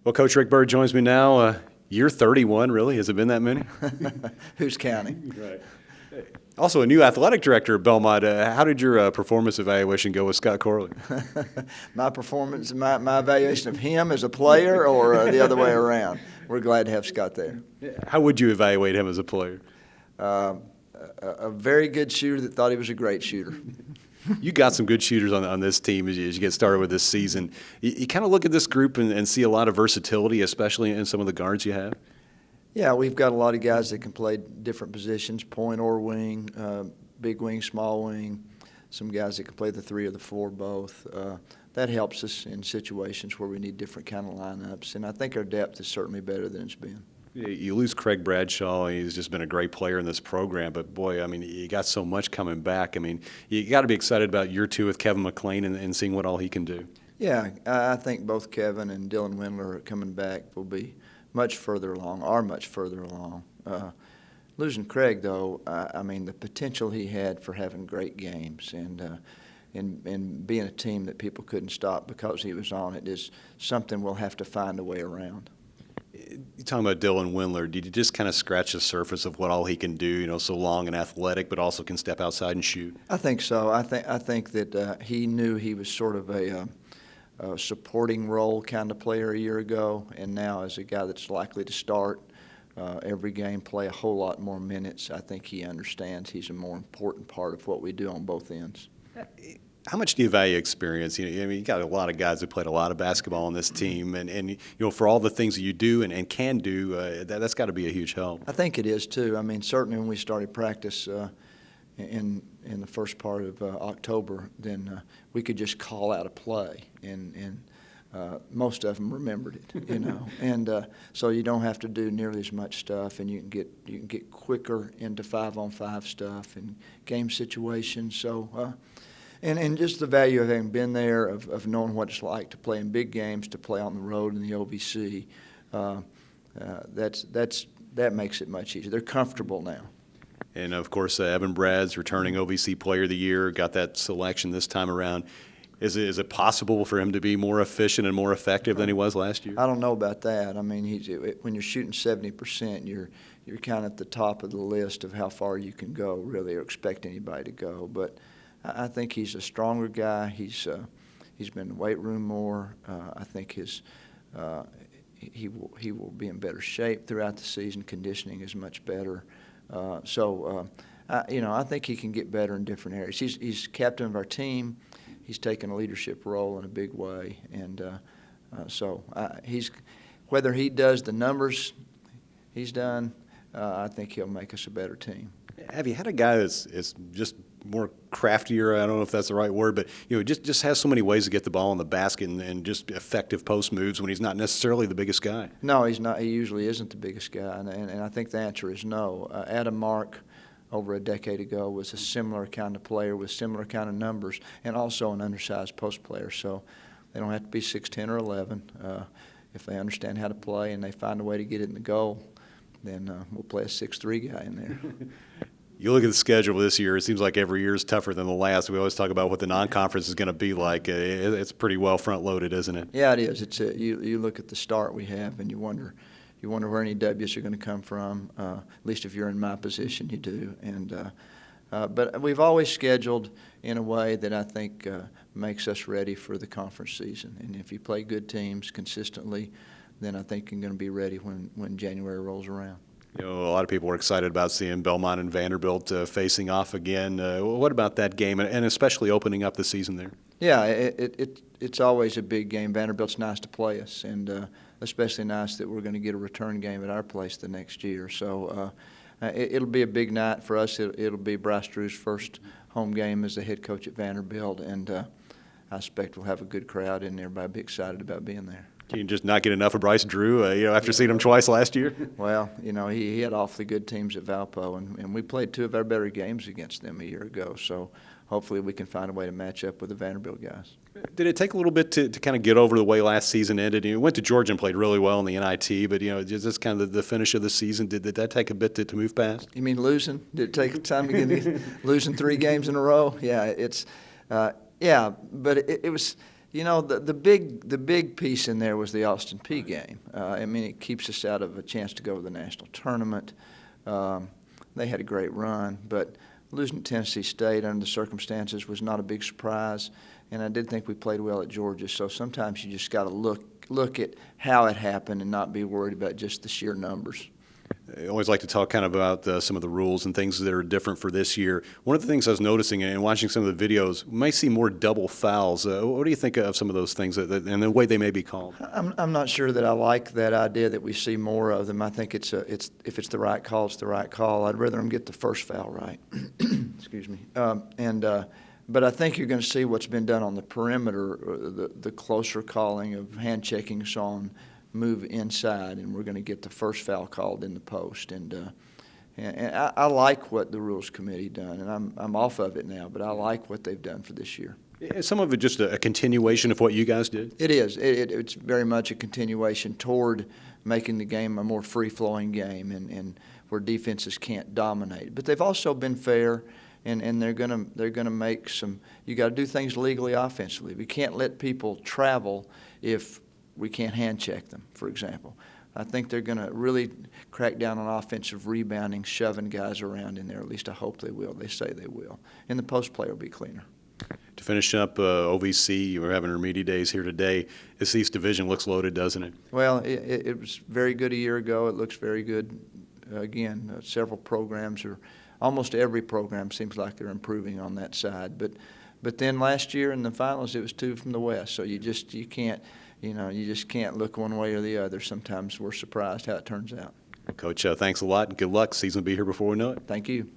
Well, Coach Rick Byrd joins me now. Year 31, really? Has it been that many? Who's counting? Right. Also, a new athletic director at Belmont. How did your performance evaluation go with Scott Corley? My performance, my evaluation of him as a player, or the other way around? We're glad to have Scott there. How would you evaluate him as a player? A very good shooter that thought he was a great shooter. You got some good shooters on this team as you get started with this season. You kind of look at this group and see a lot of versatility, especially in some of the guards you have. Yeah, we've got a lot of guys that can play different positions, point or wing, big wing, small wing. Some guys that can play the 3 or the 4 both. That helps us in situations where we need different kind of lineups, and I think our depth is certainly better than it's been. You lose Craig Bradshaw. He's just been a great player in this program. But, boy, I mean, you got so much coming back. I mean, you got to be excited about year 2 with Kevin McLean and seeing what all he can do. Yeah, I think both Kevin and Dylan Windler coming back will be much further along. Losing Craig, though, I mean, the potential he had for having great games and being a team that people couldn't stop because he was on it is something we'll have to find a way around. You're talking about Dylan Windler. Did you just kind of scratch the surface of what all he can do? You know, so long and athletic, but also can step outside and shoot. I think so. I think that he knew he was sort of a supporting role kind of player a year ago, and now as a guy that's likely to start every game, play a whole lot more minutes. I think he understands he's a more important part of what we do on both ends. How much do you value experience? I mean, you got a lot of guys who played a lot of basketball on this team, and for all the things that you do and can do, that's got to be a huge help. I think it is too. I mean, certainly when we started practice in the first part of October, then we could just call out a play, and most of them remembered it, and so you don't have to do nearly as much stuff, and you can get quicker into 5-on-5 stuff and game situations. So. And just the value of having been there, of knowing what it's like to play in big games, to play on the road in the OVC, that makes it much easier. They're comfortable now. And, of course, Evan Brad's returning OVC Player of the Year, got that selection this time around. Is it possible for him to be more efficient and more effective than he was last year? I don't know about that. I mean, when you're shooting 70%, you're kind of at the top of the list of how far you can go, really, or expect anybody to go. But I think he's a stronger guy. He's been in the weight room more. I think he will be in better shape throughout the season. Conditioning is much better. I think he can get better in different areas. He's captain of our team. He's taken a leadership role in a big way, and whether he does the numbers he's done, I think he'll make us a better team. Have you had a guy that's just more craftier? I don't know if that's the right word, but just has so many ways to get the ball in the basket and just effective post moves when he's not necessarily the biggest guy. No, he's not. He usually isn't the biggest guy, and I think the answer is no. Adam Mark, over a decade ago, was a similar kind of player with similar kind of numbers, and also an undersized post player. So they don't have to be 6'10" or 11. If they understand how to play and they find a way to get it in the goal, then we'll play a 6'3" guy in there. You look at the schedule this year, it seems like every year is tougher than the last. We always talk about what the non-conference is going to be like. It's pretty well front-loaded, isn't it? Yeah, it is. You look at the start we have, and you wonder where any W's are going to come from. At least if you're in my position, you do. But we've always scheduled in a way that I think makes us ready for the conference season. And if you play good teams consistently, then I think you're going to be ready when January rolls around. A lot of people were excited about seeing Belmont and Vanderbilt facing off again. What about that game, and especially opening up the season there? Yeah, it's always a big game. Vanderbilt's nice to play us, and especially nice that we're going to get a return game at our place the next year. So it'll be a big night for us. It'll be Bryce Drew's first home game as the head coach at Vanderbilt, and I expect we'll have a good crowd in there. Everybody will be excited about being there. Can you just not get enough of Bryce Drew, after seeing him twice last year? Well, he had awfully good teams at Valpo, and we played 2 of our better games against them a year ago. So hopefully we can find a way to match up with the Vanderbilt guys. Did it take a little bit to kind of get over the way last season ended? You went to Georgia and played really well in the NIT, but just kind of the finish of the season, did that take a bit to move past? You mean losing? Did it take time to get losing 3 games in a row? Yeah, but it was. You know, the big piece in there was the Austin Peay game. I mean, it keeps us out of a chance to go to the national tournament. They had a great run, but losing to Tennessee State under the circumstances was not a big surprise, and I did think we played well at Georgia. So sometimes you just got to look at how it happened and not be worried about just the sheer numbers. I always like to talk kind of about some of the rules and things that are different for this year. One of the things I was noticing and watching some of the videos, we might see more double fouls. What do you think of some of those things and the way they may be called? I'm not sure that I like that idea that we see more of them. I think if it's the right call, it's the right call. I'd rather them get the first foul right. Excuse me. But I think you're going to see what's been done on the perimeter, the closer calling of hand checking on move inside, and we're going to get the first foul called in the post. And I like what the Rules Committee done, and I'm off of it now, but I like what they've done for this year. Is some of it just a continuation of what you guys did? It is. It's very much a continuation toward making the game a more free-flowing game and where defenses can't dominate. But they've also been fair, and they're gonna make some. You got to do things legally offensively. We can't let people travel if we can't hand check them, for example. I think they're going to really crack down on offensive rebounding, shoving guys around in there. At least I hope they will. They say they will. And the post play will be cleaner. To finish up, OVC, we're having our media days here today. This East Division looks loaded, doesn't it? Well, it was very good a year ago. It looks very good again. Several programs, or almost every program seems like they're improving on that side. But then last year in the finals, it was 2 from the West. So you can't. You just can't look one way or the other. Sometimes we're surprised how it turns out. Coach, thanks a lot and good luck. Season will be here before we know it. Thank you.